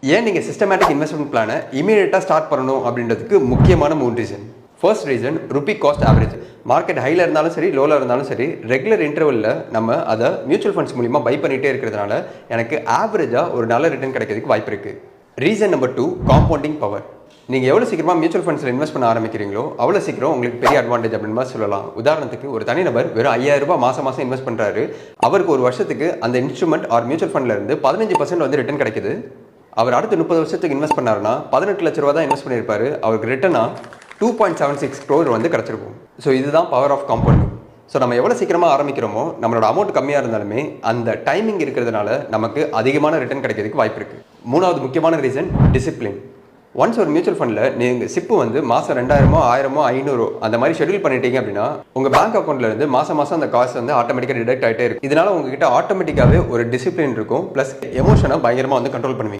ஏன் நீங்கள் systematic investment பிளானை இமீடியட்டாக ஸ்டார்ட் பண்ணணும் அப்படின்றதுக்கு முக்கியமான 3 reason. First reason rupee cost average. Market ஹையில் இருந்தாலும் சரி லோவில் இருந்தாலும் சரி ரெகுலர் இன்டர்வலில் நம்ம அதை மியூச்சுவல் ஃபண்ட்ஸ் மூலிமா பை பண்ணிகிட்டே இருக்கிறதுனால எனக்கு ஆவரேஜாக ஒரு நல்ல ரிட்டர்ன் கிடைக்கிறதுக்கு வாய்ப்பு இருக்குது. Reason number 2 compounding power. நீங்கள் எவ்வளோ சீக்கிரமாக மியூச்சுவல் ஃபண்ட்ஸில் இன்வெஸ்ட் பண்ண ஆரம்பிக்கிறீங்களோ அவ்வளோ சீக்கிரம் உங்களுக்கு பெரிய அட்வான்டேஜ் அப்படின்னு மாதிரி சொல்லலாம். உதாரணத்துக்கு ஒரு தனிநபர் வெறும் 5000 ரூபாய் மாதம் இன்வெஸ்ட் பண்ணுறாரு. அவருக்கு ஒரு வருஷத்துக்கு அந்த இன்ஸ்ட்ருமெண்ட் ஆர் மியூச்சுவல் ஃபண்ட்ல இருந்து 15% வந்து ரிட்டர்ன் கிடைக்குது. அவர் அடுத்து 30 வருஷத்துக்கு இன்வெஸ்ட் பண்ணாருன்னா 18 லட்ச ரூபா தான் இன்வெஸ்ட் பண்ணியிருப்பாரு. அவருக்கு ரிட்டர்னா 2.76 crore வந்து கிடச்சிருக்கும். ஸோ இதுதான் பவர் ஆஃப் காம்பவுண்டிங். ஸோ நம்ம எவ்வளோ சீக்கிரமாக ஆரம்பிக்கிறோமோ நம்மளோட அமௌண்ட் கம்மியாக இருந்தாலுமே அந்த டைமிங் இருக்கிறதுனால நமக்கு அதிகமான ரிட்டர்ன் கிடைக்கிறதுக்கு வாய்ப்பு இருக்குது. மூணாவது முக்கியமான ரீசன் டிசிப்ளின். ஒன்ஸ் ஒரு மியூச்சுவல் ஃபண்டில் நீங்கள் சிப்பு வந்து மாதம் 2000 1000 500 அந்த மாதிரி ஷெட்யூல் பண்ணிட்டீங்க அப்படின்னா உங்கள் பேங்க் அக்கௌண்ட்ல இருந்து மாதம் அந்த காசு வந்து ஆட்டோமேட்டிக்காக டிடெக்ட் ஆகிட்டே இருக்கும். இதனால உங்ககிட்ட ஆட்டோமேட்டிக்காகவே ஒரு டிசிப்ளின் இருக்கும். ப்ளஸ் எமோஷனை பயங்கரமாக வந்து கண்ட்ரோல் பண்ணுவீங்க.